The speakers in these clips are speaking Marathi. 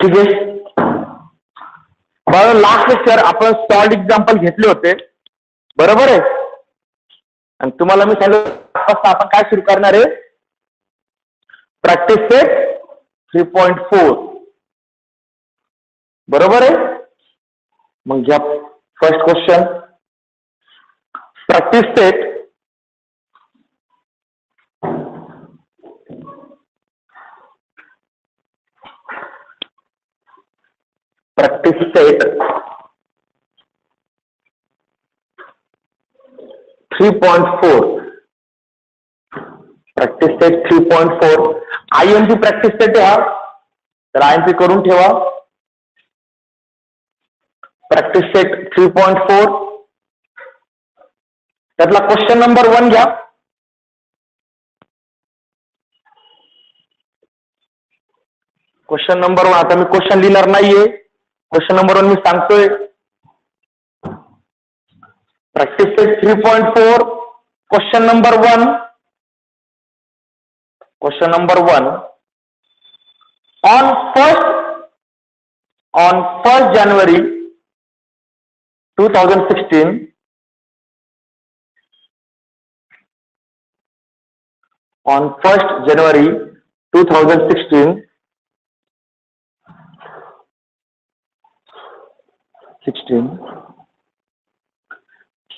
ठीक आहे. बरं, लास्ट लेक्चर आपण सॉल्ड एक्झाम्पल घेतले होते, बरोबर आहे. आणि तुम्हाला मी सांगितलं आपण काय सुरू करणार आहे, प्रॅक्टिस सेट 3.4, बरोबर आहे. मग घ्या first question. Practice set practice set 3.4, practice set 3.4 IMP practice set आहे हा, तर IMP करून ठेवा. प्रॅक्टिस सेट 3.4 त्यातला क्वेश्चन नंबर 1 घ्या. क्वेश्चन नंबर 1, आता मी क्वेश्चन लिहिणार नाहीये, क्वेश्चन नंबर 1 मी सांगतोय. Practice set 3.4 question number 1. Question number 1, on 1st January 2016 on 1st January 2016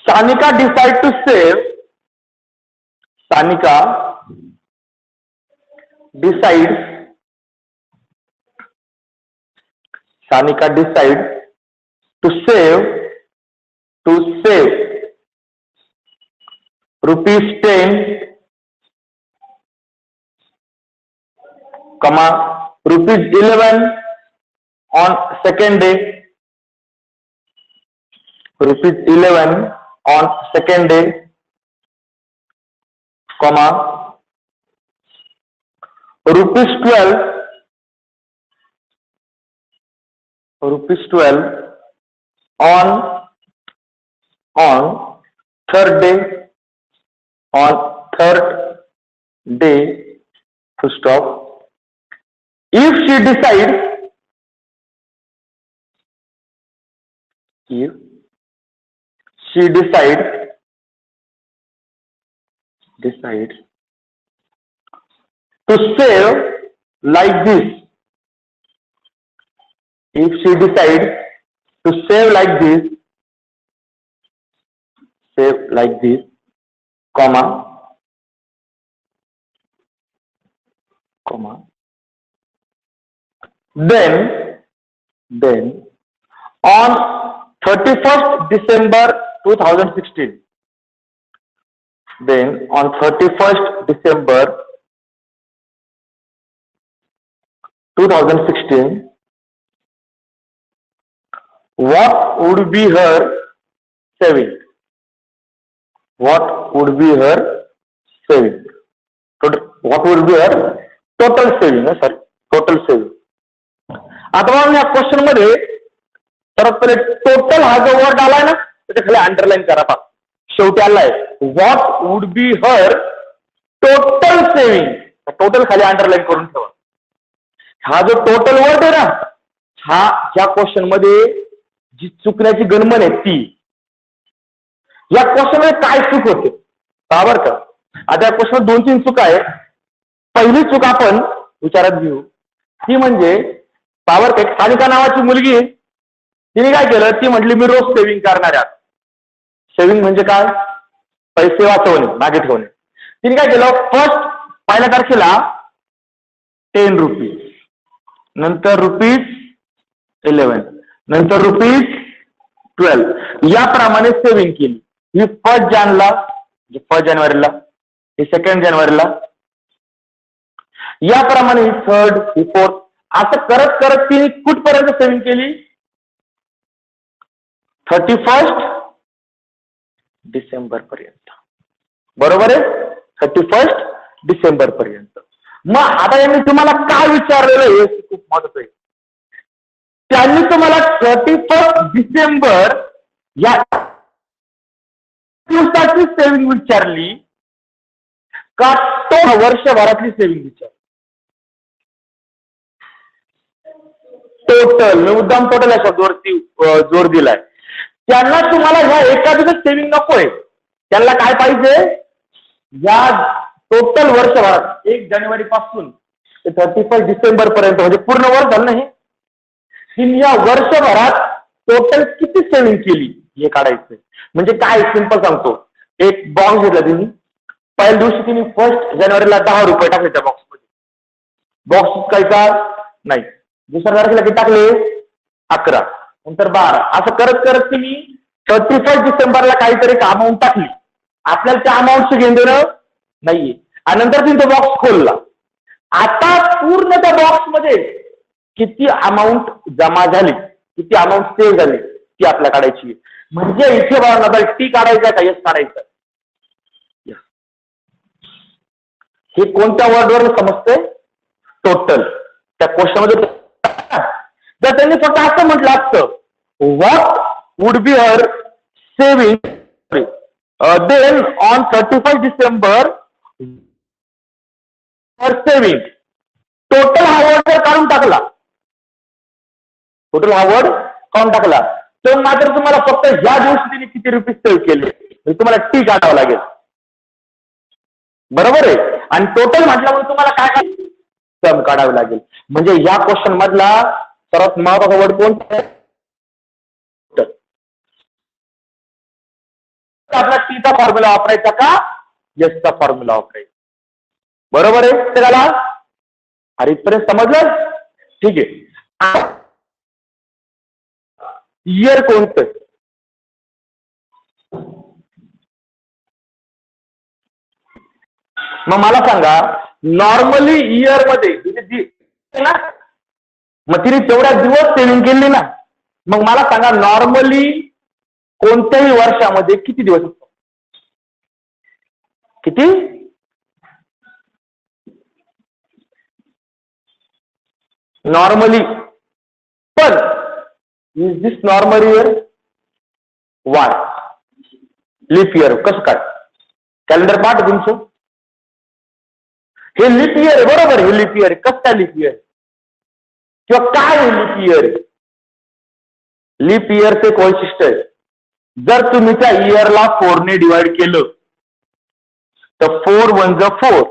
Sanika decides to save. Sanika decides to save ₹10, ₹11 on second day. ₹11 on second day, ₹12 on third day, full stop. If she decides to save like this, if she decides to save like this, comma, then on 31st December 2016, what would be her saving? What would be her total saving? Total saving. आता मग या क्वेश्चन मध्ये सर्वात पहिले टोटल हा जो वर्ड आलाय ना त्याच्या खाली अंडरलाईन करा. पहा शेवटी आलाय what would be her total saving, total खाली अंडरलाईन करून ठेवा. हा जो टोटल वर्ड आहे ना, हा ह्या क्वेश्चन मध्ये जी चुकण्याची गणमन आहे ती. या क्वेश्चन मध्ये काय चूक होते बरोबर का. आता या क्वेश्चन 2-3 चुका आहे. पहिली चूक आपण विचारात घेऊ, ती म्हणजे पावर का सानिका नावाची मुलगी, तिने काय केलं, ती म्हटली मी रोज सेव्हिंग करणार आहे. सेव्हिंग म्हणजे काय, पैसे वाचवणे, मागे ठेवणे. तिने काय केलं, पहिल्या तारखेला 10 रुपीज, नंतर ₹11, नंतर ₹12 याप्रमाणे सेव्हिंग केली. ही 1 जानेवारीला, ही 2 जानेवारीला, याप्रमाणे ही 3rd, ही 4th, असं करत करत तिने कुठपर्यंत सेव्हिंग केली, 31st डिसेंबर पर्यंत. बरोबर आहे, 31st डिसेंबर पर्यंत. मग आता यांनी तुम्हाला काय विचारलेलं आहे हे खूप महत्त्वाचं आहे. त्यांनी तुम्हाला 31st डिसेंबर या दिवसाची सेव्हिंग विचारली का तो वर्षभरातली सेव्हिंग विचारली. टोटल, मी मुद्दाम टोटल या शब्दावरती जोर दिलाय. त्यांना तुम्हाला ह्या एकाधिकच सेव्हिंग नकोय, त्यांना काय पाहिजे, या टोटल वर्षभरात 1 जानेवारी पासून ते 31 डिसेंबर पर्यंत, म्हणजे पूर्ण वर्ष झालं नाही, या वर्षभरात टोटल किती सेव्हिंग केली हे काढायचं. म्हणजे काय, सिंपल सांगतो, एक बॉक्स घेतला तिने, पहिल्या दिवशी तिने 1 जानेवारीला 10 रुपये टाकले त्या बॉक्समध्ये, बॉक्स विकायचा नाही. दुसऱ्या तारखेला किती टाकले, 11, नंतर 12, असं करत करत तुम्ही 31 डिसेंबरला काहीतरी एक अमाऊंट टाकली. आपल्याला त्या अमाऊंटचं घेऊन देणं नाहीये. आणि नंतर तुम्ही तो बॉक्स खोलला. आता पूर्ण त्या बॉक्समध्ये किती अमाऊंट जमा झाली, किती अमाऊंट सेव्ह झाली, ती आपल्या काढायची. म्हणजे इथे बघा, टी काढायचा का यस काढायचं, हे कोणत्या वर्डवर समजतंय, टोटल. त्या क्वेश्चनमध्ये जर त्यांनी फक्त असं म्हटलं असतं, what would be her saving then on 31 December her saving, total हा वर्ड जर काढून टाकला, टोटल हा वर्ड काढून टाकला, तर मात्र तुम्हाला फक्त ह्या दिवशी तिने किती रुपये सेव्ह केले तुम्हाला टी काढावं लागेल. बरोबर आहे. आणि टोटल म्हटल्यामुळे तुम्हाला काय सम काढावं लागेल. म्हणजे या क्वेश्चन मधला सर्वात महत्वाचा वर्ड कोणता आहे, आपला टीचा फॉर्म्युला वापरायचा का यसचा फॉर्म्युला वापरायचा. बरोबर आहे त्याला, अरे इथपर्यंत समजलं, ठीक आहे. इयर कोणतं, मग मला सांगा, नॉर्मली इयर मध्ये ना, मग तिने तेवढ्या दिवस सेव्हिंग केली ना, मग मला सांगा नॉर्मली कोणत्याही वर्षामध्ये किती दिवस असतो, किती, नॉर्मली. पण is this normal year, why leap year, कसं काय, कॅलेंडर पाठ तुमचं, हे लीप इयर आहे. बरोबर, हे लीप इयर आहे. कसं काय लीप इयर, किंवा काय हे लीप इयर आहे. लीप इयरचे एक वैशिष्ट्य आहे, जर तुम्ही त्या इयरला 4 ने डिवाइड केलं तर 4 1 जा 4,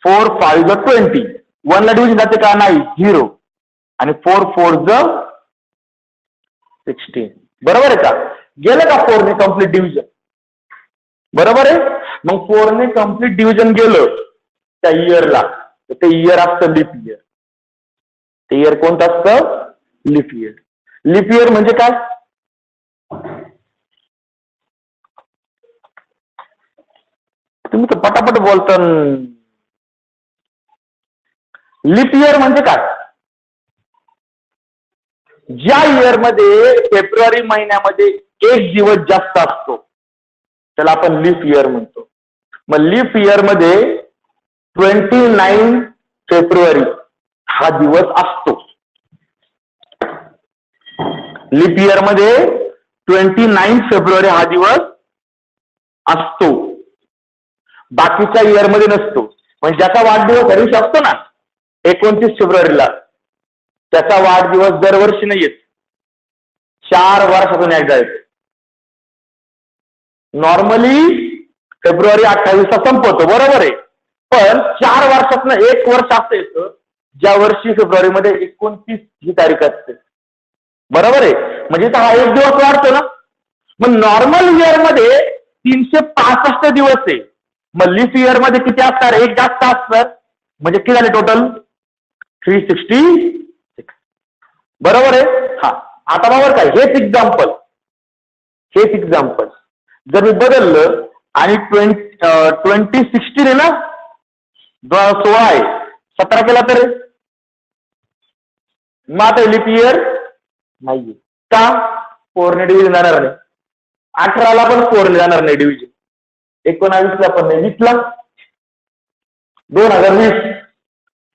4 5 जा 20, 1 ला डिव्हिजन जाते का, नाही, 0, आणि 4 4 जा 16. बरोबर आहे का, गेलं का 4 ने कम्प्लीट डिव्हिजन. बरोबर आहे. मग 4 ने कम्प्लीट डिव्हिजन गेलं त्या इयरला, तर ते इयर असतं लीप इयर. ते इयर कोणतं असतं, लीप इयर. लीप इयर म्हणजे काय, तुम्ही तर पटापट बोलता. लीप इयर म्हणजे काय, ज्या इयर मध्ये फेब्रुवारी महिन्यामध्ये 1 दिवस जास्त असतो त्याला आपण लीप इयर म्हणतो. मग लीप इयर मध्ये 29 फेब्रुवारी हा दिवस असतो. लीप इयर मध्ये 29 फेब्रुवारी हा दिवस असतो, बाकीच्या इयर मध्ये नसतो. म्हणजे ज्याचा वाढदिवस ह्या दिवशी असतो ना 29 फेब्रुवारीला, त्याचा वाढदिवस दरवर्षी नाही येत, 4 वर्षातून एकदा येतो. नॉर्मली फेब्रुवारी 28 संपवतो, बरोबर आहे. पण 4 वर्षातून 1 वर्ष असं येतं ज्या वर्षी फेब्रुवारी मध्ये 29 ही तारीख असते. बरोबर आहे. म्हणजे हा 1 दिवस वाढतो ना. मग नॉर्मल इयर मध्ये 365 दिवस आहे. मग लीप इयर मध्ये किती असतात, 1 जास्त असतात. म्हणजे किती झाले टोटल, 366. बरोबर आहे. हा, आता बरोबर काय, हेच एक्झाम्पल जर मी बदललं आणि 2016 आहे ना, 16 आहे, 17 केला तर मग आता लीप इयर नाहीये का, 4 ने डिव्हिजन जाणार नाही. 18ला पण 4 ने जाणार नाही डिव्हिजन, 19ला पण नाही, 20ला 2020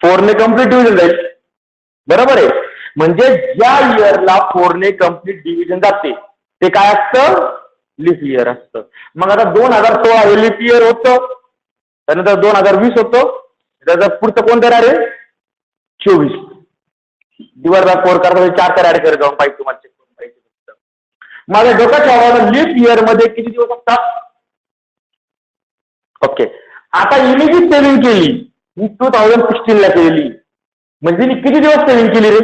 4 ने कम्प्लीट डिव्हिजन जाईल. बरोबर आहे. म्हणजे ज्या इयरला 4 ने कम्प्लीट डिव्हिजन जाते ते काय असतं, लीप इयर असतं. मग आता 2016 हे लीप इयर होतं, त्यानंतर 2020 होतं, त्याचा पुढचं कोणतं येणार आहे, 24. डिवाइड बाय 4 करता 4 तर ऍड कर जाऊन पाहिजे तुम्हाला चेक करून पाहिजे. माझ्या डोक्याच्या हवाला लीप इयर मध्ये किती दिवस असतात? ओके, आता हिने जी सेव्हिंग केली ही 2016 ला केलेली, म्हणजे मी किती दिवस सेव्हिंग केली रे?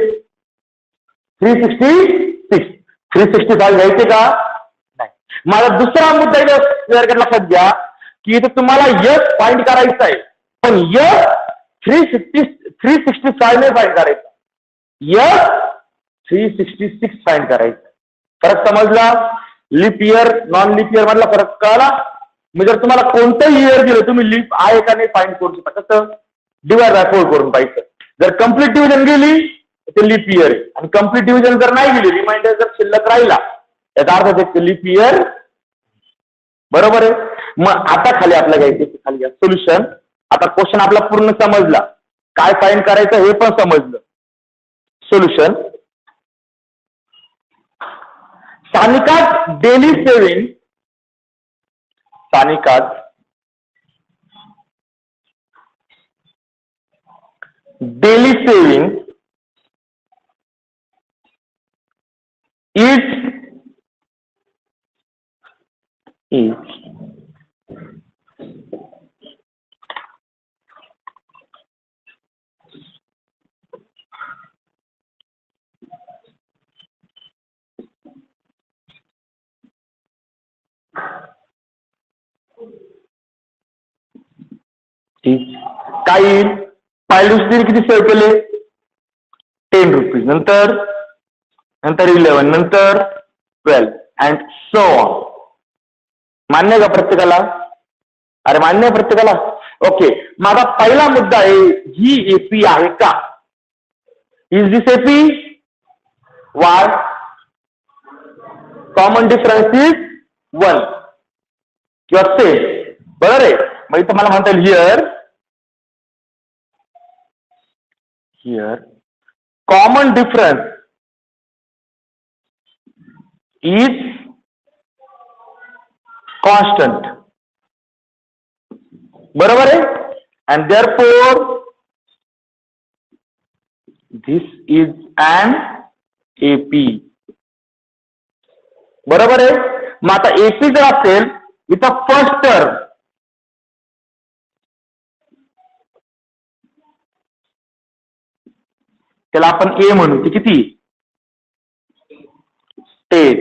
366. 365 घ्यायचे का? नाही. माझा दुसरा मुद्दा इथं लक्षात घ्या की इथे तुम्हाला यस फाइंड करायचं आहे, पण यस 365 ने फाइंड करायचं, यस 366 फाइंड करायचं. फरक समजला? Lip year non lip year मधला फरक कळला? म्हणजे जर तुम्हाला कोणतंही इयर दिलं तुम्ही लिप आहे का नाही फाइंड करू शकता. कसं? डिवाइड बाय 4 करून पाहिजे. जर कम्प्लीट डिव्हिजन गेली ते लिप इयर आहे, आणि कम्प्लीट डिव्हिजन जर नाही गेली, रिमाइंडर जर शिल्लक राहिला, याचा अर्थ ते लिप इयर. बरोबर आहे. मग आता खाली आपल्या घ्यायचे खाली सोल्युशन. आता क्वेश्चन आपला पूर्ण समजला, काय फाइंड करायचं हे पण समजलं. Solution. Sanika's daily saving, Sanika's daily saving is काय येईल? पहिल्या दिवशी किती सेव्ह केले? 10 रुपीज, नंतर 11, नंतर 12 अँड सो ऑन. मान्य का प्रत्येकाला? अरे मान्य प्रत्येकाला. ओके, माझा पहिला मुद्दा आहे, ही एपी आहे का? Is this AP? Y? Common difference is 1 किंवा सेम. बरोबर आहे. मग इथं मला म्हणता येईल here common difference is constant. बरोबर आहे. and therefore this is an AP. बरोबर आहे. मग आता AP जर असेल इथं फर्स्ट टर्म, त्याला आपण ए म्हणू, ती किती? 10.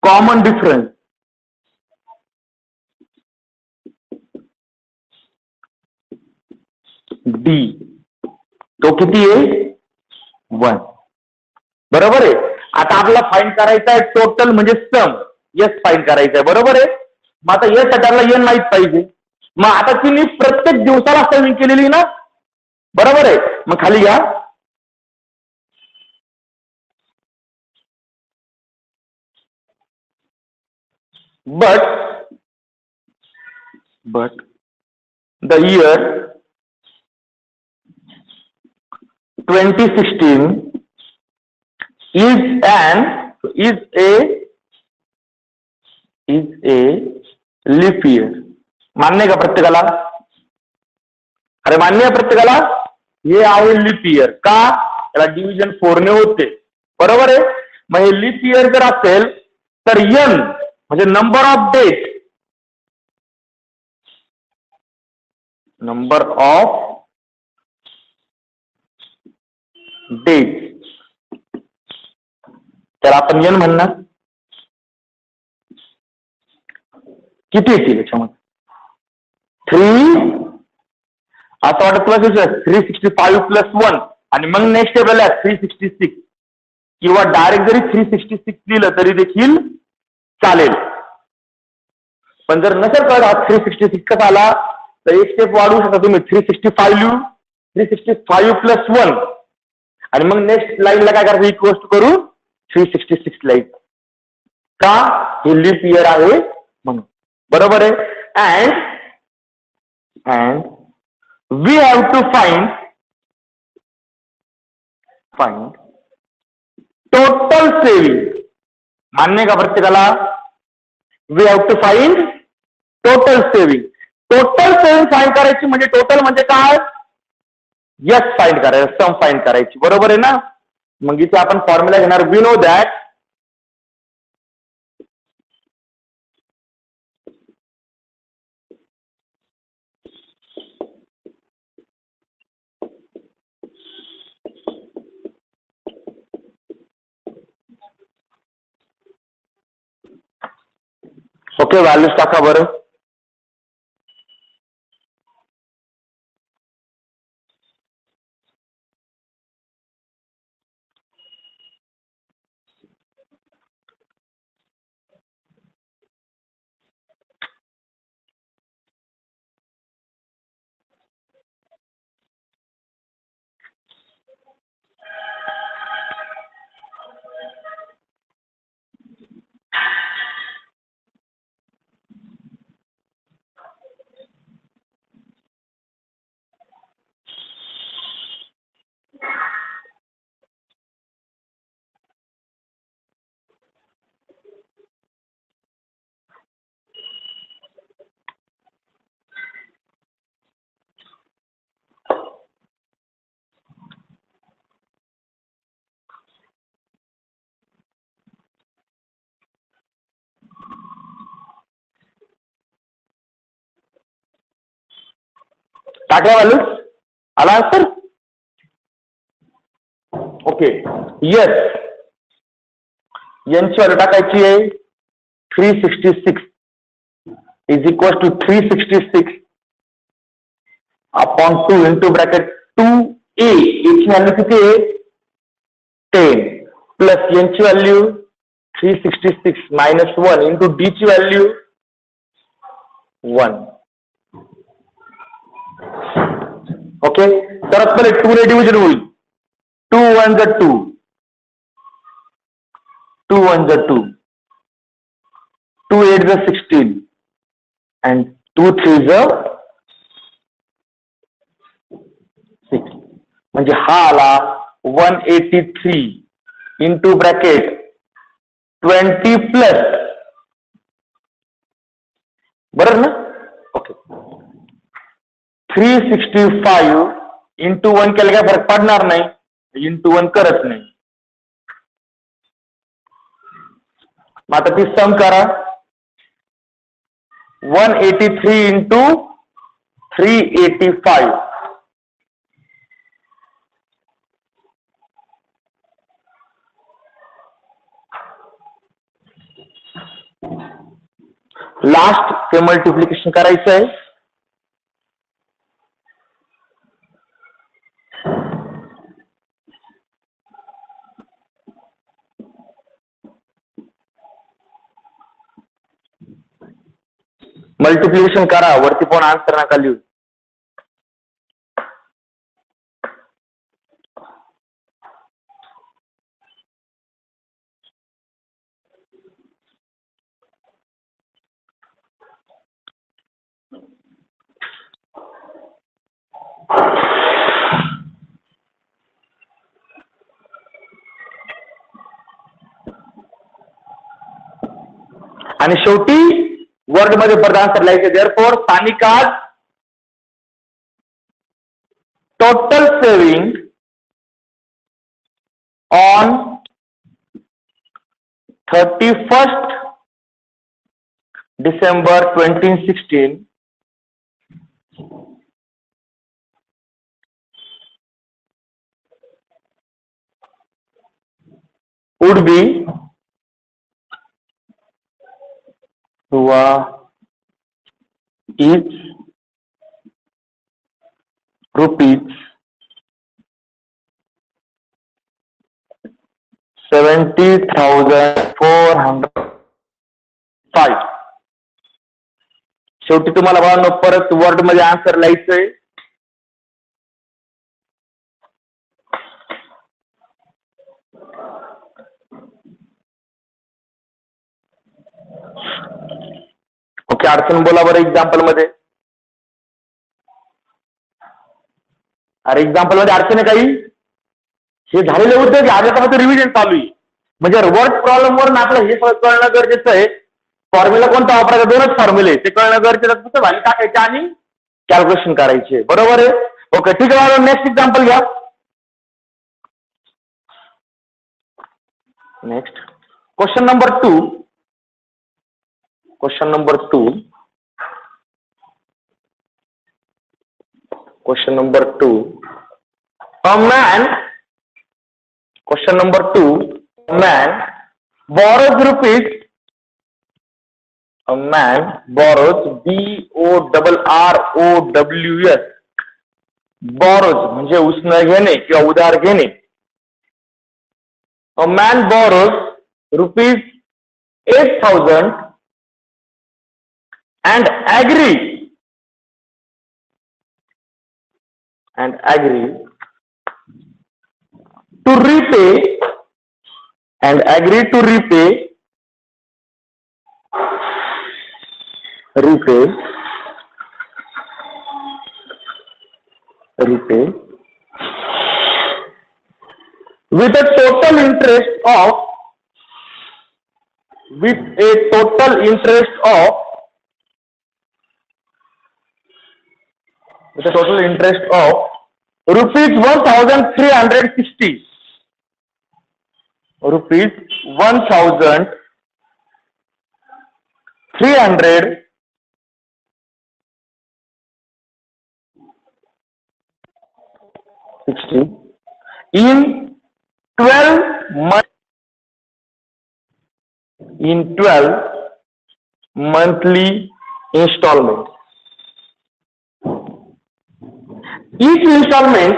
कॉमन डिफरन्स डी, तो किती आहे? 1. बरोबर आहे. आता आपल्याला फाइंड करायचं आहे टोटल म्हणजे सम. यस फाइंड करायचं आहे. बरोबर आहे. मग आता यस साठी आपल्याला एन माहित पाहिजे. मग आता तिने प्रत्येक दिवसाला सेव्हिंग केलेली ना. बरोबर आहे. मग खाली घ्या, but the year 2016 is a leap year. मान्य का प्रत्येकाला? अरे मान्य आहे प्रत्येकाला? हे आहे लीप इयर. का? त्याला डिव्हिजन 4 ने होते. बरोबर आहे. मग हे लीप इयर जर असेल तर एन म्हणजे number of date, number of date, तर आपण एन म्हणणार. किती येतील याच्यामध्ये? 3. असं वाटत तुला 365 प्लस 1 आणि मग नेक्स्ट टेबल आहे 366, किंवा डायरेक्ट जरी 366 लिहिलं तरी देखील चालेल. पण जर नसेल कळत 366 कसा आला तर एक स्टेप वाढवू शकता तुम्ही. 365 लिहू, 365 प्लस 1 आणि मग नेक्स्ट लाईनला काय करायचं? इक्वल करू 366 लाईन. का? हे लीप इयर आहे म्हणून. बरोबर आहे. and we have to find total saving. मान्य का प्रत्येकाला? we have to find total saving. Total saving find करायची म्हणजे टोटल म्हणजे काय? यस फाइंड करायचं, सम फाइंड करायची, बरोबर आहे ना. मग इथे आपण फॉर्म्युला घेणार, we know that okay. Values टाका बरं. टाकल्या व्हॅल्यूज, आला आन्सर. ओके. यस, यांची व्हॅल्यू टाकायची आहे 366 is equal to 366 upon 2 into bracket 2a. याची व्हॅल्यू किती आहे 10 प्लस यांची व्हॅल्यू 366 मायनस 1 इंटू डी ची व्हॅल्यू 1. ओके. तर पहिले 2 ने डिव्हिजन होईल. 2 1 जा 2, 2 1 जा 2, 2 8 जा 16 and 2 3 जा 6. म्हणजे हा आला 183 इंटू ब्रॅकेट 20 प्लस, बरोबर ना. ओके. 365 इंटू 1 केलं काय फरक पडणार नाही, इंटू 1 करत नाही. मग आता ती सम करा. 183 इंटू 385. लास्ट ते मल्टिप्लिकेशन करायचं आहे. मल्टिप्लिकेशन करा, वरती पण आन्सर नका लिहू. आणि शेवटी वर्ड मध्ये परत आन्सर लिहायचे. Therefore Sanika's total saving on 31st December 2016 would be each rupees 70,405. शेवटी तुम्हाला बाळांनो परत वर्ड मध्ये आन्सर लिहायचंय. ओके. अडचण बोला बरं एक्झाम्पल मध्ये. अरे एक्झाम्पल मध्ये अडचण आहे काही? हे झालेले उद्योग आजच्या रिव्हिजन चालू आहे. म्हणजे वर्ड प्रॉब्लेम वरून आपलं हे सगळं कळणं गरजेचं आहे. फॉर्म्युला कोणता वापरायचा? 2च फॉर्म्युले ते कळणं गरजेचं. फक्त व्हॅल्यू टाकायचे आणि कॅल्क्युलेशन करायचे, बरोबर आहे. ओके, ठीक आहे. नेक्स्ट एक्झाम्पल घ्या. Next question number 2. Question number 2. Question number 2. A man. Question number 2. A man borrows rupees. A man borrows BORROWS. Borrows म्हणजे उसने घेणे किंवा उधार घेणे. A man borrows rupees 8,000 and agree to repay with a total interest of rupees 1,360. Rupees 1,360 in 12 monthly installments. Each installment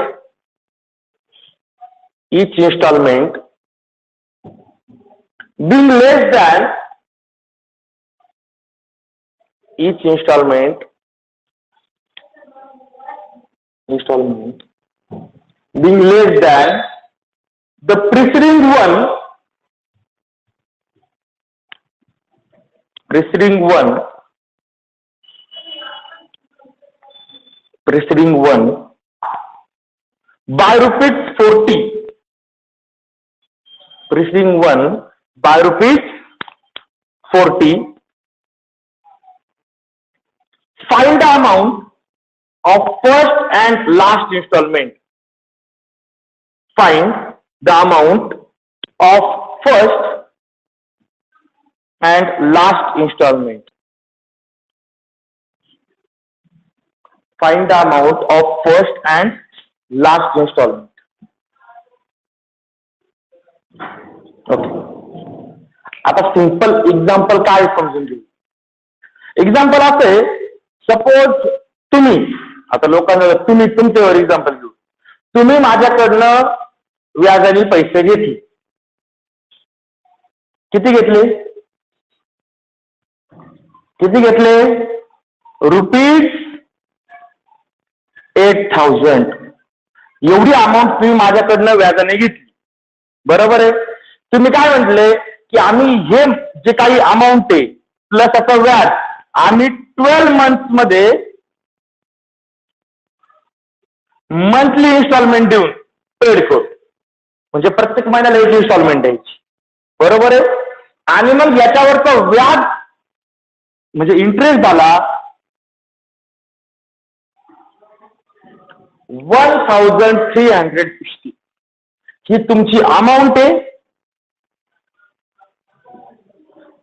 being less than the preceding one by rupees 40. Preceding one by rupees 40. Find the amount of first and last installment. Find the amount of first and last installment. Find the amount of first and last installment. Okay, आता सिंपल एक्झाम्पल काय समजून घेऊ. एक्झाम्पल असे, सपोज तुम्ही, आता लोकांना तुम्ही तुमच्यावर एक्झाम्पल घेऊ. तुम्ही माझ्याकडनं व्याजाने पैसे घेतले. किती घेतले? रुपीज 8,000. एवढी अमाऊंट तुम्ही माझ्याकडनं व्याजाने घेतली, बरोबर आहे. तुम्ही काय म्हटले की आम्ही हे जे काही अमाऊंट आहे प्लस आता व्याज आम्ही 12 months मध्ये मंथली इन्स्टॉलमेंट देऊन पेड करू. म्हणजे प्रत्येक महिन्याला एक इन्स्टॉलमेंट द्यायची, बरोबर आहे. आणि मग याच्यावरचं व्याज म्हणजे इंटरेस्ट झाला 1,360. ही तुमची अमाऊंट आहे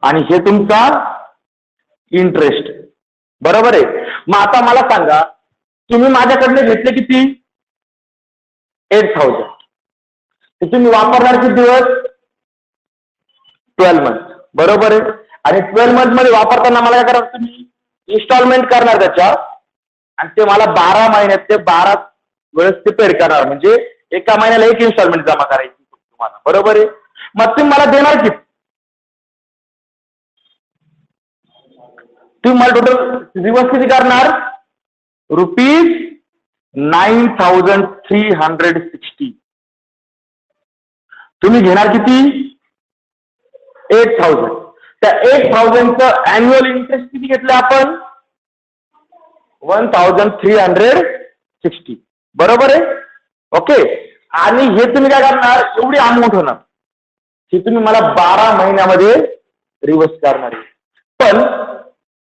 आणि हे तुमचा इंटरेस्ट, बरोबर आहे. मग आता मला सांगा, तुम्ही माझ्याकडनं घेतले किती? 8,000. तुम्ही वापरणार किती दिवस? 12 months, बरोबर आहे. आणि 12 months मध्ये वापरताना मला काय करायचं, तुम्ही इन्स्टॉलमेंट करणार त्याच्या, आणि ते मला 12 महिन्यात ते 12 वेळेस ते पेड करणार. म्हणजे एका महिन्याला एक इन्स्टॉलमेंट जमा करायची तुम्हाला, बरोबर आहे. मग तुम्ही मला देणार किती? तुम्ही मला टोटल दिवस किती करणार? रुपीज 9,360. तुम्ही घेणार किती? 8,000. त्या 8,000चं अॅन्युअल इंटरेस्ट किती घेतलं आपण? 1,360, बरोबर आहे. ओके. आणि हे तुम्ही काय करणार? एवढी अमाऊंट होणार, हे तुम्ही मला 12 महिन्यामध्ये रिव्हर्स करणार आहे. पण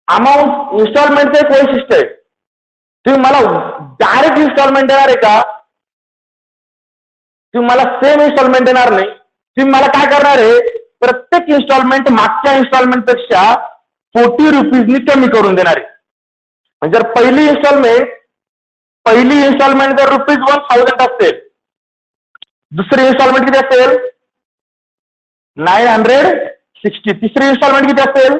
अमाऊंट इन्स्टॉलमेंटचं एक वैशिष्ट्य आहे, तुम्ही मला डायरेक्ट इन्स्टॉलमेंट देणार आहे का? तुम्ही मला सेम इन्स्टॉलमेंट देणार नाही. तुम्ही मला काय करणार आहे, प्रत्येक इन्स्टॉलमेंट मागच्या इन्स्टॉलमेंट पेक्षा 40 रुपीजनी कमी करून देणार आहे. म्हणजे जर पहिली इन्स्टॉलमेंट जर ₹1000 असेल, दुसरी इन्स्टॉलमेंट किती असेल? 960. तिसरी इन्स्टॉलमेंट किती असेल?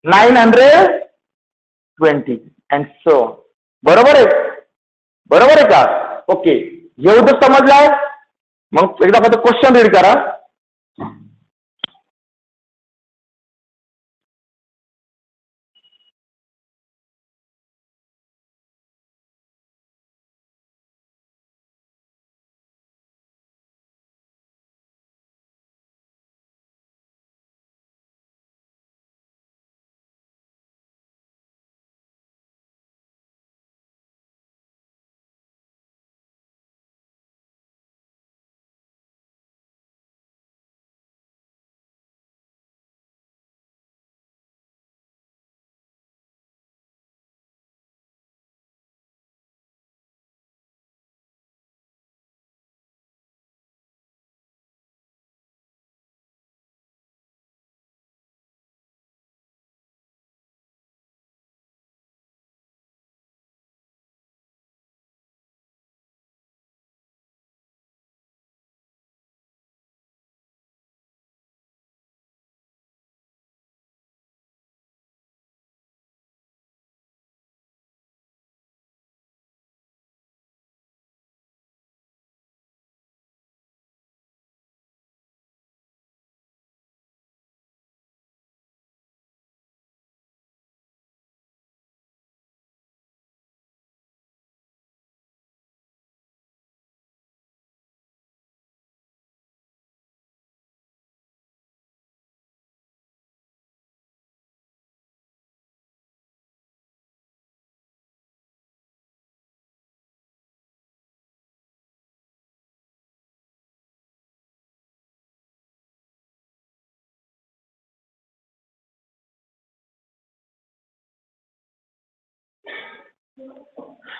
920 अँड सो. बरोबर आहे का? ओके, एवढं समजलंय? मग एकदा फक्त क्वेश्चन रीड करा.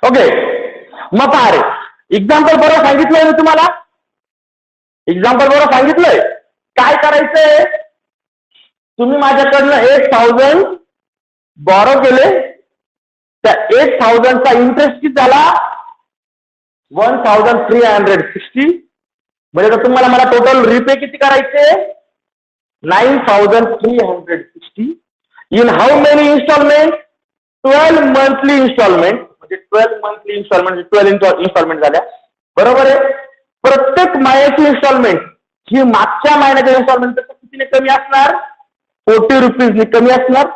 ओके, मग काय रे, एक्झाम्पल बरोबर सांगितलंय मी तुम्हाला. काय करायचंय, तुम्ही माझ्याकडनं 8000 बॉरो केले, त्या 8000चा इंटरेस्ट किती झाला? 1360. म्हणजे तुम्हाला मला टोटल रिपे किती करायचे? 9360. In how many installment? 12 monthly installment. म्हणजे 12 मंथली इन्स्टॉलमेंट 12 इन्स्टॉलमेंट झाल्या. बरोबर आहे. प्रत्येक महिन्याची इन्स्टॉलमेंट ही मागच्या महिन्याच्या इन्स्टॉलमेंट पेक्षा कितीने कमी असणार? 40 रुपीजने कमी असणार.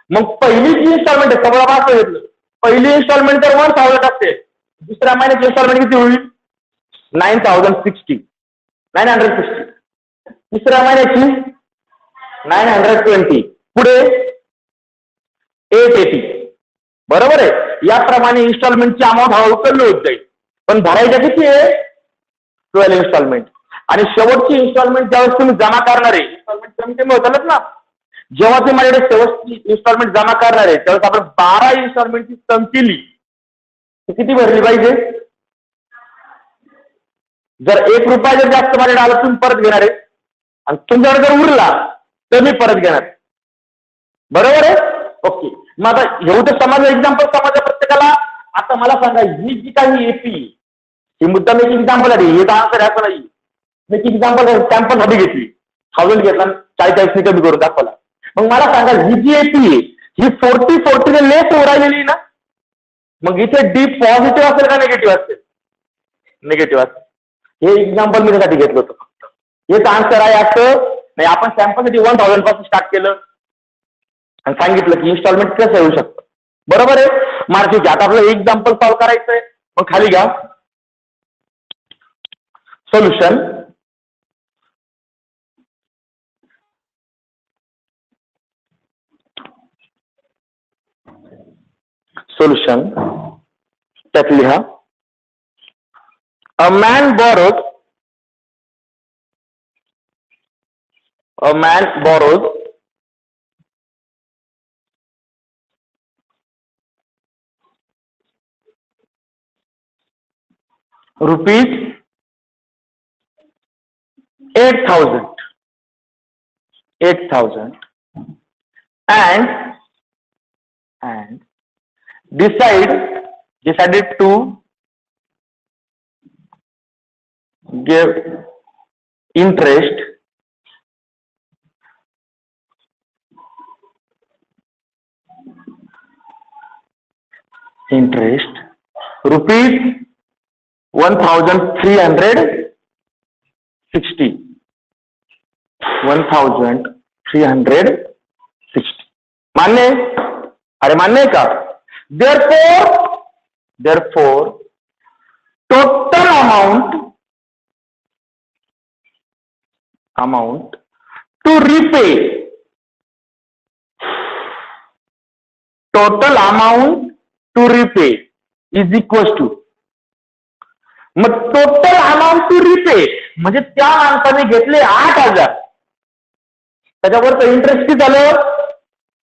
मग पहिली जी इन्स्टॉलमेंट आहे, सगळं वाचून घेतलं, पहिली इन्स्टॉलमेंट जर 1000 असेल, दुसऱ्या महिन्याची इन्स्टॉलमेंट किती होईल? 960. तिसऱ्या महिन्याची 920. पुढे 880. बरोबर आहे. याप्रमाणे इन्स्टॉलमेंटची अमाऊंट हळूहळू कमी होत जाईल. पण भरायच्या किती आहे? 12 इन्स्टॉलमेंट. आणि शेवटची इन्स्टॉलमेंट ज्यावेळेस तुम्ही जमा करणार आहे, इन्स्टॉलमेंट कमी कमी होतालच ना, जेव्हा तुम्ही माझ्याकडे शेवटची इन्स्टॉलमेंट जमा करणार आहे, त्यावेळेस आपण 12 इन्स्टॉलमेंटची सम केली, किती भरली पाहिजे? जर ₹1 जर जास्त माझ्याकडे आला, तुम्ही परत घेणार आहे, आणि तुमच्याकडे जर उरला तर मी परत घेणार. बरोबर आहे. ओके, मग आता एवढं समज एक्झाम्पल समजा प्रत्येकाला. आता मला सांगा, ही जी काही एपी, ही मुद्दा मी एक्झाम्पल आली, हे तर आन्सर असं नाही. मी एक्झाम्पल सॅम्पल साठी घेतली, 1000 घेतला, 40 कमी करून दाखवला. मग मला सांगा, ही जी एपी आहे ही 40 ने लेस होऊ राहिलेली ना, मग इथे डी पॉझिटिव्ह असेल का निगेटिव्ह असेल? निगेटिव्ह असेल. हे एक्झाम्पल मी त्यासाठी घेतलं होतं फक्त. हेच आन्सर आहे असं नाही. आपण सॅम्पलसाठी 1000 पासून स्टार्ट केलं आणि सांगितलं की इन्स्टॉलमेंट कसं येऊ शकतं. बरोबर आहे. मार्केट आता आपल्याला एक्झाम्पल सॉल्व्ह करायचंय. मग खाली घ्या, सोल्युशन. त्यात लिहा, a man borrows rupees 8,000 and decided to give interest rupees 1,360. 1,360 मान्य? अरे मान्य आहे का? Therefore total amount to repay is equals to, मग टोटल अमाऊंट टू रिपे म्हणजे त्या माणसाने घेतले 8,000, त्याच्यावरचं इंटरेस्ट किती झालं?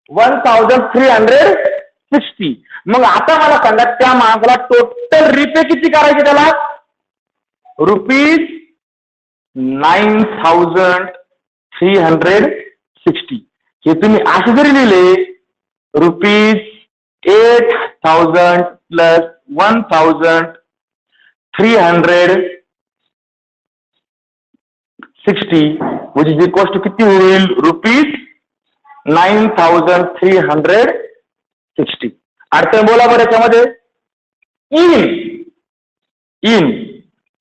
1,360. मग आता मला सांगा त्या माणसाला टोटल रिपे किती करायचे? त्याला रुपीज 9,360. हे तुम्ही असे जरी लिहिले rupees 8,000 plus 1,360 which is equals to किती होईल? रुपीज 9,360. अडचण बोला बरं याच्यामध्ये. इन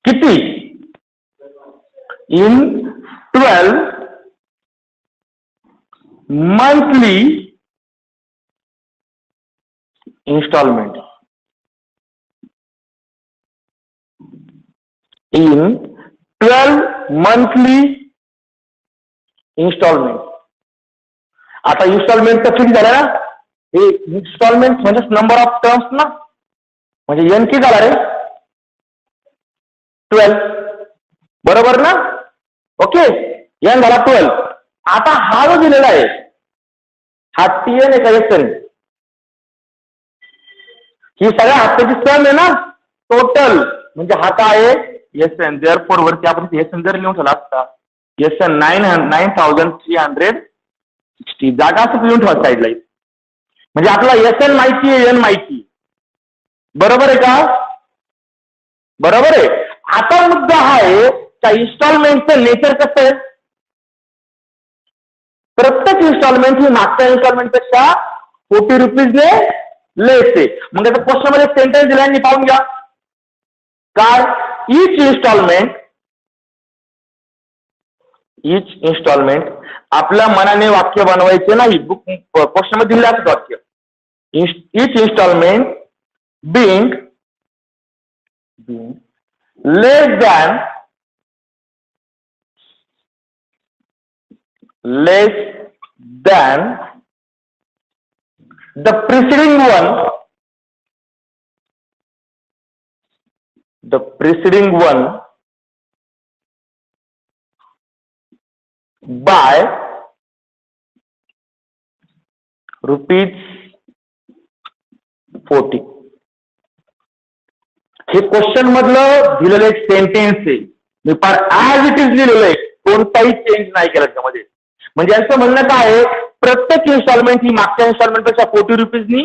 किती? In 12 monthly installment. In 12 monthly installment. आता इन्स्टॉलमेंट तर फिक्स झालं ना? हे इन्स्टॉलमेंट म्हणजे नंबर ऑफ टर्म्स ना, म्हणजे एन किती झाला रे? 12. बरोबर ना? ओके, एन झाला 12. आता हा जो दिलेला आहे हा टीएन आहे का एसएन? ही सगळ्या हप्त्याची सम आहे ना, टोटल म्हणजे हा काय आहे? एसएन. देअरफॉर वरती आपण एसएन जर लिहून ठेवला असता, एसएन 9,360 जागा असं लिहून ठेवा साईडला. म्हणजे आपला एसएन माहिती आहे, एन माहिती. बरोबर आहे का? बरोबर आहे. आता मुद्दा हा आहे त्या इन्स्टॉलमेंटचं नेचर कसं आहे? प्रत्येक इन्स्टॉलमेंट ही मागच्या इन्स्टॉलमेंट पेक्षा 40 रुपीजने लेस आहे. मग आता क्वेश्चन मध्ये सेंटेन्स दिल्याने पाहून घ्या काय? इच इन्स्टॉलमेंट आपल्या मनाने वाक्य बनवायचे नाही. बुक क्वेश्चन मध्ये दिलेलं असं वाक्य, इच instalment being less than the preceding one by rupees 40. हे क्वेश्चन मधलं दिलेलं एक सेंटेन्स आहे. मी फार ऍज इट इज लिहिलेलं आहे, कोणताही चेंज नाही केला त्यामध्ये. म्हणजे याचं म्हणणं काय आहे? प्रत्येक इन्स्टॉलमेंट ही मागच्या इन्स्टॉलमेंट पेक्षा 40 रुपीजनी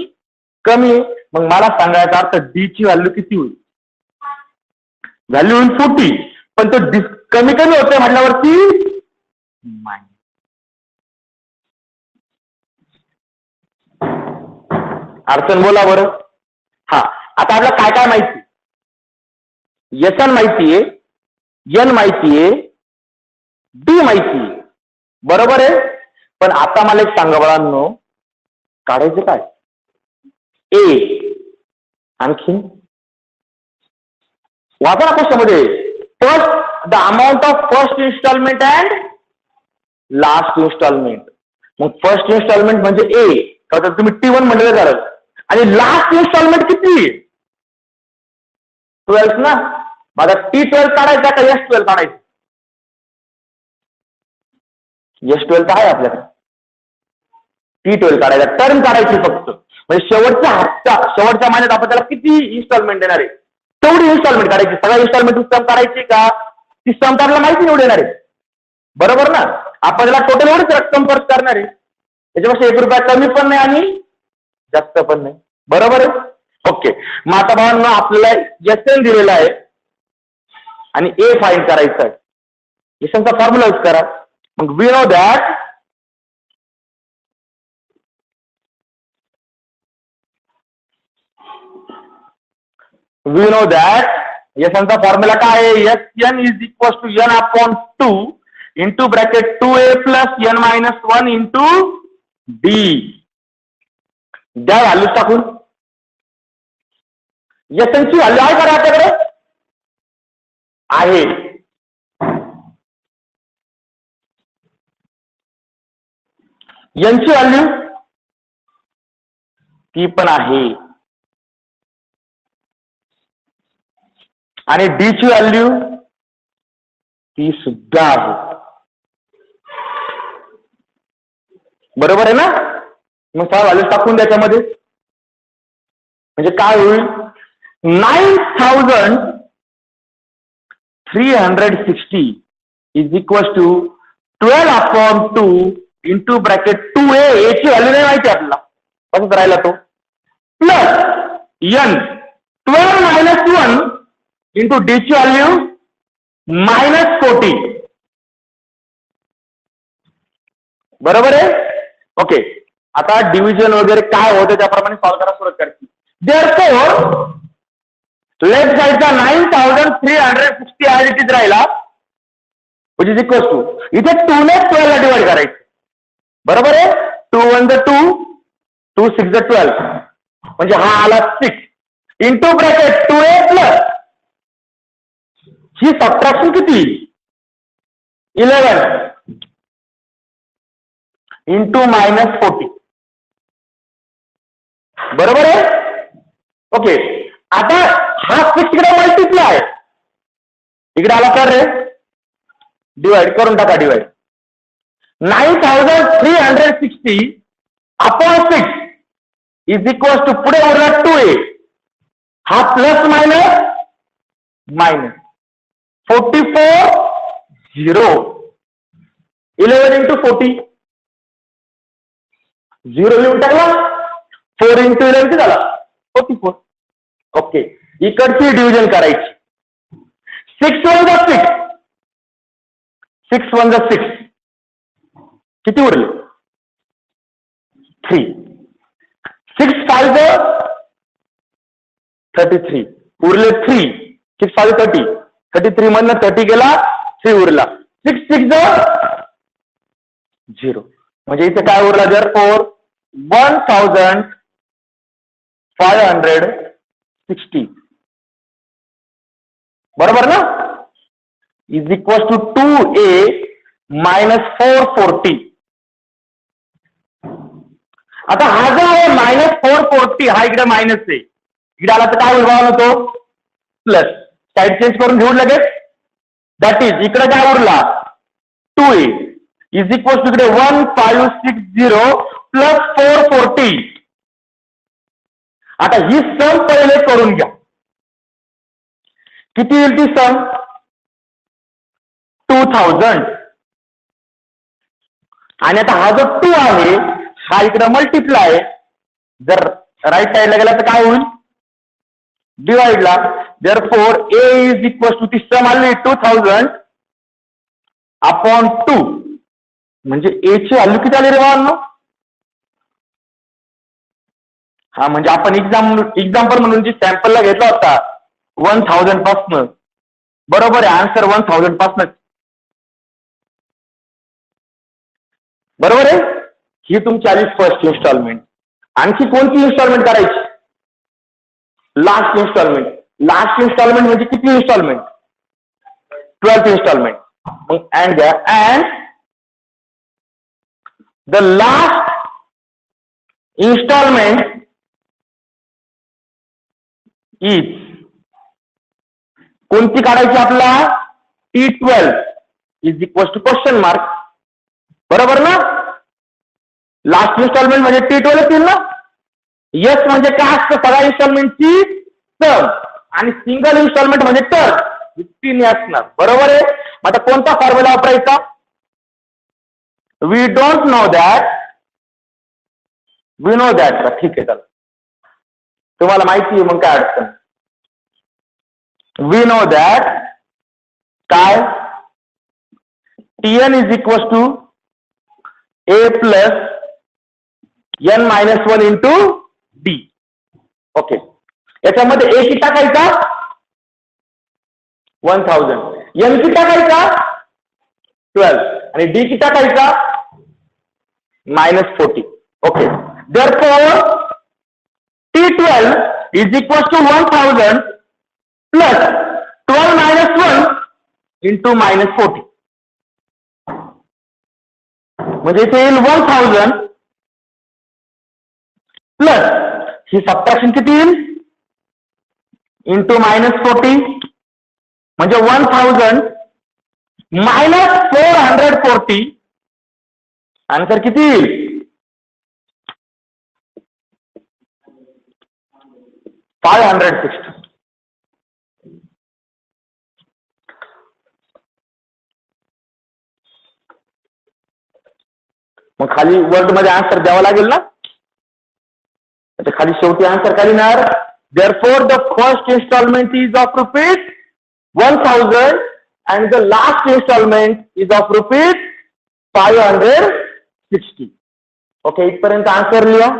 कमी आहे. मग मला सांगायचा अर्थ डी ची व्हॅल्यू किती होईल? व्हॅल्यू होईल 40, पण तो कमी होते म्हटल्यावरती अडचण बोला बरं. हा, आता आपल्याला काय काय माहिती? एसएन माहितीये, एन माहितीये, डी माहितीये. बरोबर आहे. पण आता मला एक सांगा बाळांनो, काढायचं काय? ए आणखीन वाचा ना क्वेश्चन मध्ये. First the amount of first installment and last installment. मग फर्स्ट इन्स्टॉलमेंट म्हणजे ए, तर तुम्ही T1 म्हणलं झालं. आणि लास्ट इन्स्टॉलमेंट किती? 12 ना. माझा T12 काढायचा का S12 काढायचं? S12 तर आहे आपल्याकडे. T12 काढायचा, टर्म काढायची फक्त. म्हणजे शेवटच्या महिन्यात आपण त्याला किती इन्स्टॉलमेंट देणार आहे? तेवढी इन्स्टॉलमेंट काढायची, सगळ्या इन्स्टॉलमेंट सम काढायची का ती सम तर आपल्याला माहिती एवढी येणार आहे, बरोबर ना. आपण त्याला टोटल एवढीच रक्कम परत करणार आहे, त्याच्यापेक्षा 1 रुपया कमी पण नाही आणि जास्त पण नाही, बरोबर आहे. ओके, मग आता भावांना आपल्याला एसएन दिलेला आहे आणि ए फाईंड करायचं आहे. एसएनचा फॉर्म्युला यूज करा. मग वी नो दॅट एसएनचा फॉर्म्युला काय आहे, S N is equal to N upon 2 into bracket 2a plus N minus 1 into D. द्या व्हॅल्यू टाकून. एसएनची व्हॅल्यू आहे का आपल्याकडे? आहे. एनची व्हॅल्यू ती पण आहे आणि डी ची व्हॅल्यू ती सुद्धा आहे, बरोबर आहे ना. मग सहा व्हॅल्यू टाकून त्याच्यामध्ये म्हणजे काय होईल, 9360 is equal to 12 upon 2 into bracket 2a. ची व्हॅल्यू नाही माहिती आपल्याला, कसं करायला तो, plus N 12 minus 1 into D ची व्हॅल्यू -40, बरोबर आहे. ओके, आता डिव्हिजन वगैरे काय होतं त्याप्रमाणे सॉल्व्ह करायला सुरुवात करायची. देअरफॉर लेफ्ट साइडचा 9360 ऍज इट इज राहिला, विच इज इक्वल टू इथे 2 ने 12 ला डिवाइड करायचं, बरोबर आहे. 2 1 2, 2 6 12, म्हणजे हा आला 6 इंटू ब्रॅकेट 2a प्लस ही सबट्रॅक्शन किती 11 इंटू -40, बरोबर आहे. ओके, आता हा 6 इकडे मल्टिप्लाय इकडे आला तर रे डिवाइड करून टाका. Divide 9360 upon 6 is equal to पुढे उरला 2a, हा प्लस मायनस मायनस 44 0, 11 इंटू 40 0 लिहून टाकला, 4 इंटू 11 किती झाला 44. ओके, इकडची डिव्हिजन करायची. 6 1 6, 6 1 6 किती उरले 3, 6 5 33 उरले 3, 6 5 30, 33 मधनं 30 गेला 3 उरला, 6 6 0, म्हणजे इथे काय उरला जर 1560, बरोबर ना, is equal to 2a minus 440. आता हा जो आहे -440 हा इकडे मायनस आहे, इकडे आला तर काय उरला होतो प्लस, साईड चेंज करून घेऊन लगेच. दॅट इज इकडे काय उरला 2a इज इक्वल टू इकडे 1560 प्लस 440. आता ही सम पहिले करून घ्या, किती येईल ती सम 2000. आणि आता हा जो 2 आहे हा इकडे मल्टिप्लाय, जर राईट साइडला गेला तर काय होईल डिवाइडला. Therefore a is equal to ती सम आली 2000 अपॉन 2, म्हणजे a ची व्हॅल्यू किती आली रे भावांनो. हा म्हणजे आपण एक्झाम्पल म्हणून जी सॅम्पलला घेतला होता 1000 पासून, बरोबर आहे, आन्सर 1000 पासून, बरोबर आहे. ही तुमची आली फर्स्ट इन्स्टॉलमेंट. आणखी कोणती इन्स्टॉलमेंट करायची, लास्ट इन्स्टॉलमेंट. लास्ट इन्स्टॉलमेंट म्हणजे किती इन्स्टॉलमेंट 12th इन्स्टॉलमेंट. मग अँड घ्या, and the last instalment is कोणती काढायची आपला T12 is equal to question mark, बरोबर ना. लास्ट इन्स्टॉलमेंट म्हणजे T12 येईल ना. यस म्हणजे काय असतं सगळ्या इन्स्टॉलमेंटची सम आणि सिंगल इन्स्टॉलमेंट म्हणजे टर्म 15 असणार. बरोबर आहे. आता कोणता फॉर्म्युला वापरायचा? We don't know that, we know that. ठीक आहे, चला तुम्हाला माहिती आहे मग काय अडचण. वी नो दॅट काय Tn is equal to A plus n-1 into D. Okay, याच्यामध्ये A किती टाकायचा? 1000. n किती टाकायचा? 12. आणि D किती टाकायचा? -40. Okay, therefore T12 is equal to 1000 plus 12 minus 1 into -40. म्हणजे इथे येईल 1000 प्लस ही सबट्रॅक्शन किती येईल? इंटू -40 म्हणजे 1000 मायनस 440. आन्सर किती येईल? 560. मग खाली वर्ड मध्ये आन्सर द्यावा लागेल ना. खाली शेवटी आन्सर काय लिहिणार? therefore the first installment is of rupees 1000 and the last installment is of rupees 560. Okay, इथपर्यंत आन्सर लिहा.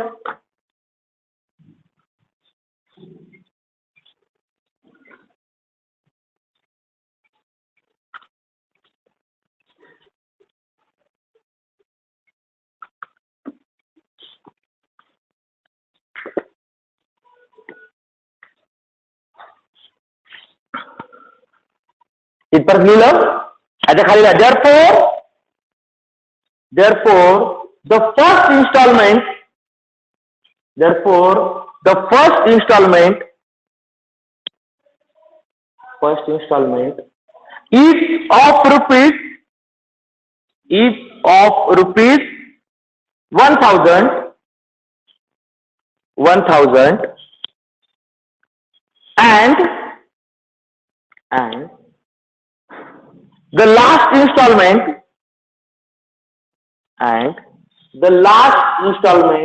इथपर्यंत लिहिलं. आता खाली therefore the first installment is of rupees 1000 and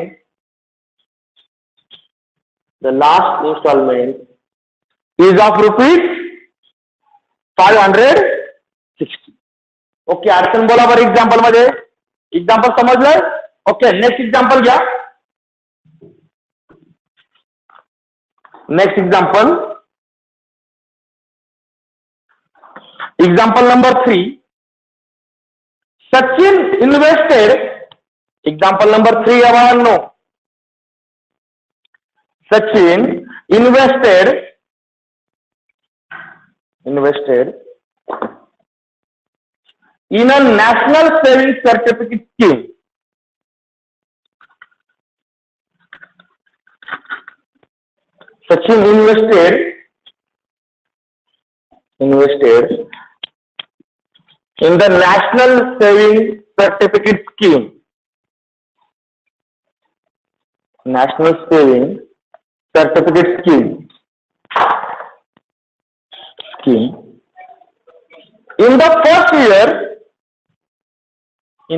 the last installment is of rupees 560. Okay, अडचण बोला बरं एक्झाम्पल मध्ये. एक्झाम्पल समजलं? ओके, नेक्स्ट एक्झाम्पल घ्या. Next example number 3. Sachin invested. Example number 3 no. Sachin invested in a national savings certificate scheme. Sachin invested in the national savings certificate scheme. National savings certificate scheme. In the first year, he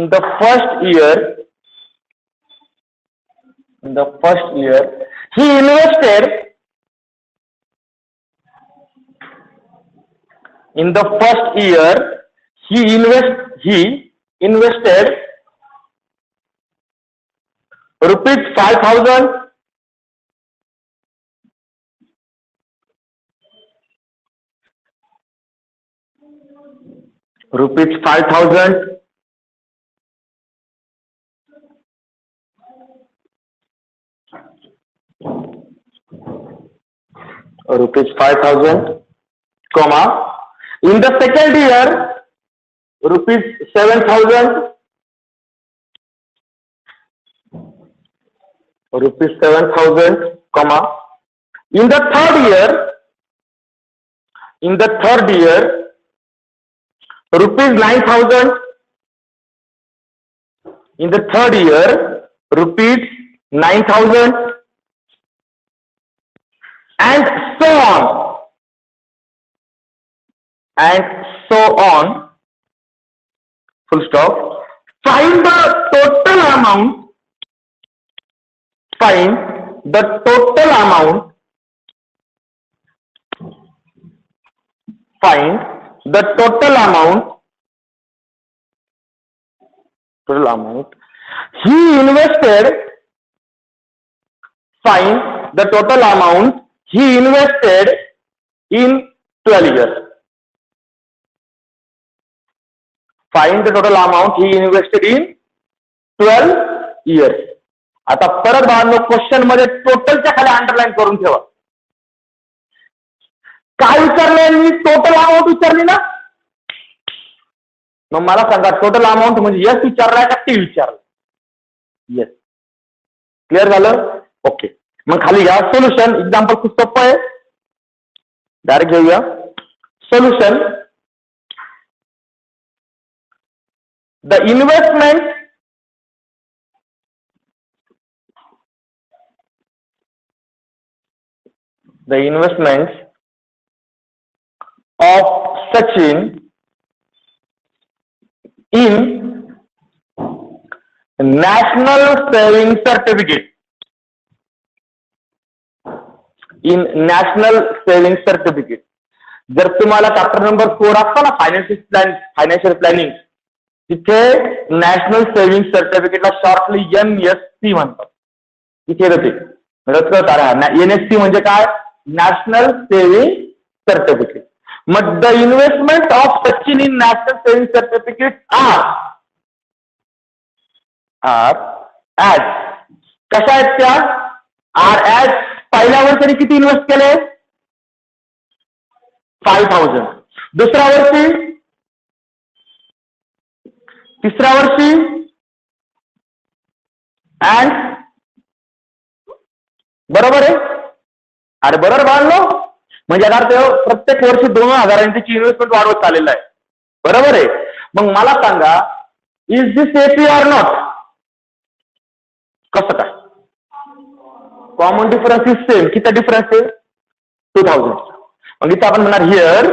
invested. In the first year, he invested rupees 5,000. Rupees 5,000. Rupees 5,000, comma. In the second year, rupees 7,000. Rupees 7,000, comma. In the third year, rupees 9,000. In the third year, rupees 9,000, and so on. and so on, full stop. Find the total amount. Find the total amount. Find the total amount. Total amount he invested. Find the total amount he invested in 12 years. Find the total amount he invested in 12 years. आता परत बाळांनो क्वेश्चन मध्ये टोटलच्या खाली अंडरलाईन करून ठेवा. काय विचारलंय मी? टोटल अमाऊंट विचारली ना. मग मला सांगा टोटल अमाऊंट म्हणजे यस विचारलाय का टी विचारलं? येस. क्लिअर झालं? ओके. मग खाली घ्या सोल्युशन. एक्झाम्पल खूप सोपं आहे, डायरेक्ट घेऊया. Solution. The investment of Sachin in national saving certificate. In national saving certificate. जर तुम्हाला चॅप्टर नंबर 4 असतो ना फायनान्शियल प्लॅनिंग, तिथे नॅशनल सेव्हिंग सर्टिफिकेटला शॉर्टली NSC म्हणतात. तिथे NSC म्हणजे काय? National saving certificate. मग the investment of Sachin in national saving certificate are as. कशा आहेत त्या? Are as. पहिल्या वर्षी किती इन्व्हेस्ट केले? 5,000. दुसऱ्या वर्षी, तिसऱ्या वर्षी अँड बरोबर आहे. अरे बरोबर बाळांनो, म्हणजे आता प्रत्येक वर्षी 2,000 इन्व्हेस्टमेंट वाढवत चाललेलं आहे. बरोबर आहे. मग मला सांगा is this AP or not? कसं काय? Common difference is same. किती डिफरन्स आहे? 2,000. मग इथं आपण म्हणणार here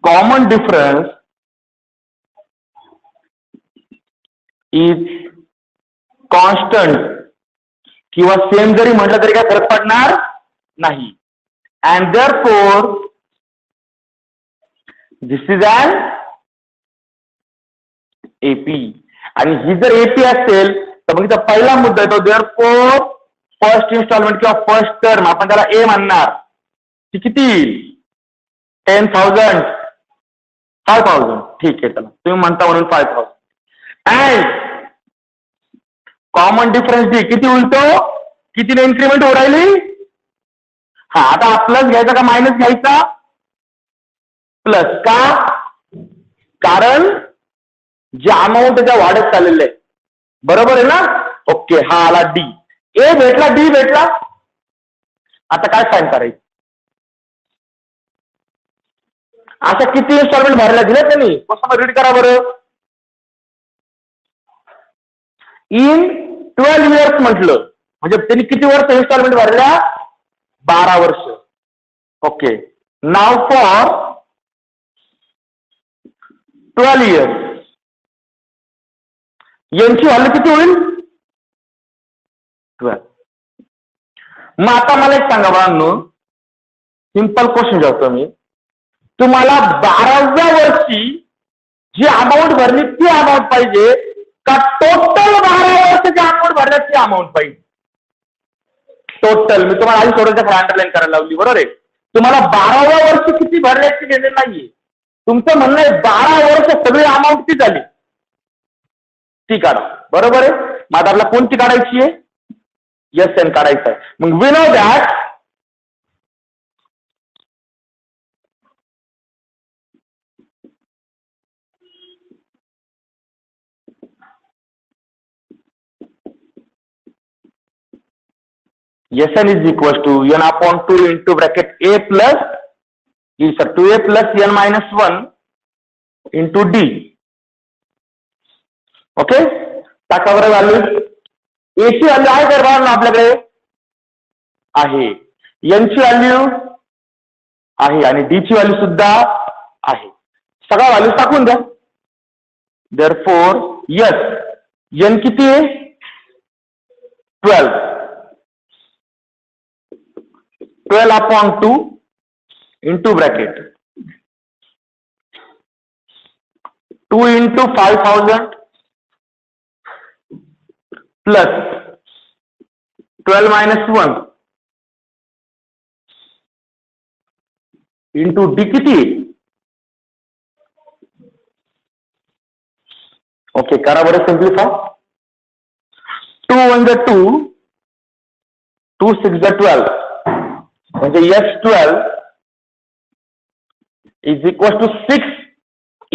common difference is constant किंवा सेम जरी म्हटलं तरी काय फरक पडणार नाही. And therefore this is an AP. आणि ही जर एपी असेल तर मग इथं पहिला मुद्दा येतो देअरफॉर फर्स्ट इन्स्टॉलमेंट किंवा फर्स्ट टर्म आपण त्याला ए म्हणणार. ती किती? 10,000. 5,000. ठीक आहे, चला तुम्ही म्हणता म्हणून 5,000. अँड कॉमन डिफरन्स डी किती उलटो? कितीने इन्क्रीमेंट हो राहिली? हा, आता प्लस घ्यायचा का मायनस घ्यायचा? प्लस. का? कारण जे अमाऊंट त्या वाढत चाललेलं आहे. बरोबर आहे ना? ओके. हा आला डी. ए भेटला, डी भेटला. आता काय फाईन करायचं? अशा किती इन्स्टॉलमेंट भरल्या दिल्या त्यांनी? कसं रीड करा बरं. इन 12 इयर्स म्हटलं म्हणजे त्यांनी किती वर्ष इन्स्टॉलमेंट भरल्या? 12 वर्ष. ओके. नाव फॉर 12 इयर्स यांची व्हॅल्यू किती होईल? 12. मग आता मला एक सांगा बाळांनो, सिंपल क्वेश्चन जातो मी. तुम्हाला 12व्या वर्षी जी अमाऊंट भरली ती अमाऊंट पाहिजे का टोटल 12 वर्षाची अमाऊंट भरण्याची अमाऊंट पाहिजे? टोटल. मी तुम्हाला आधी सोडवण्याच्या अंडरलाईन करायला लावली. बरोबर आहे. तुम्हाला 12व्या वर्षी किती भरण्याची घेणे नाहीये. तुमचं म्हणणं आहे 12 वर्ष सगळी अमाऊंट किती झाली ती काढा. बरोबर आहे. मग आता आपल्याला कोणती काढायची आहे? एस एन काढायचं आहे. मग we know that Sn is equals to n upon 2 into bracket a plus 2a plus n minus 1 into d. Okay. टाका बरं व्हॅल्यू. एची व्हॅल्यू आहे का बाळांनो आपल्याकडे? आहे. एन ची व्हॅल्यू आहे आणि डी ची व्हॅल्यू सुद्धा आहे. सगळ्या व्हॅल्यू टाकून द्या. देअरफॉर यस एन किती आहे 12 upon 2 into bracket 2 into 5000 plus 12 minus 1 into D किती. ओके करा बरं सिम्प्लिफाय. 2 1 जा 2 2 6 जा 12 म्हणजे S12 is equal to 6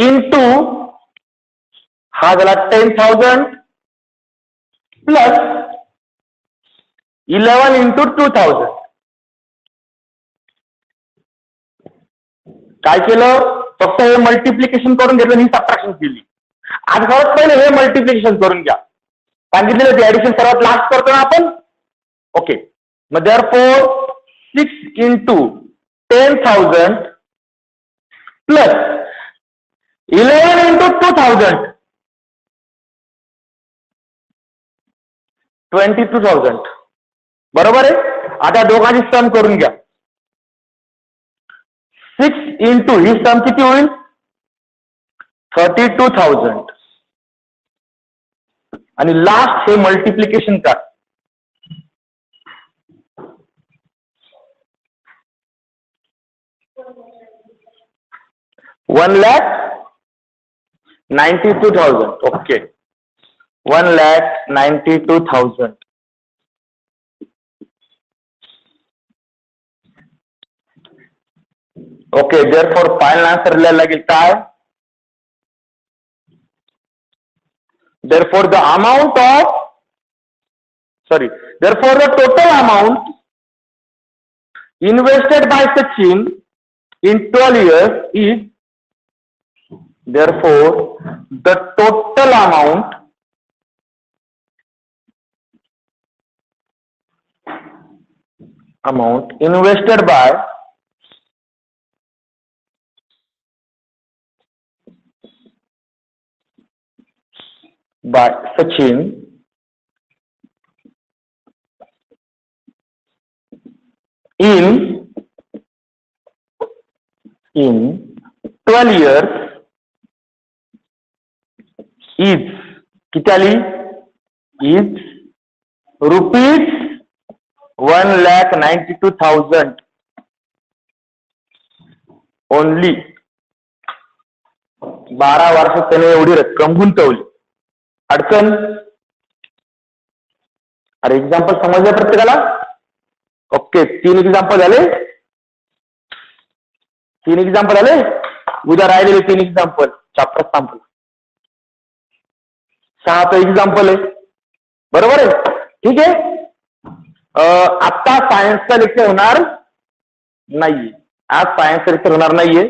into हा झाला 10,000 प्लस 11 इंटू 2000. काय केलं फक्त हे मल्टिप्लिकेशन करून घेतलं ही सबट्रॅक्शन केली. आज सर्वात पहिले हे मल्टिप्लिकेशन करून घ्या. सांगितलेलं ते ऍडिशन सर्वात लास्ट करतो ना आपण. ओके मग देअरफॉर 6 इंटू 10,000 प्लस 11 इंटू 2000 22,000 बरोबर आहे. आता दोघांची सम करून घ्या. 6 इंटू ही सम किती होईल 32,000 आणि लास्ट हे मल्टिप्लिकेशन का 1,92,000. Okay 1,92,000. Okay therefore final answer लिहायला लागेल काय. Therefore, the total amount invested by Sachin in 12 years is, therefore, the total amount invested by Sachin in 12 years is किती आली is rupees 1,92,000 ओनली. 12 वर्षात त्याने एवढी रक्कम गुंतवली. अडचण. अरे एक्झाम्पल समजलं प्रत्येकाला. ओके 3 एक्झाम्पल झाले. उद्या राहिलेले 3 एक्झाम्पल चॅप्टर संपलं. 6 एक्झाम्पल आहे बरोबर आहे. ठीक आहे. आता सायन्सचा लेक्चर होणार नाहीये. आज सायन्सचा लेक्चर होणार नाहीये.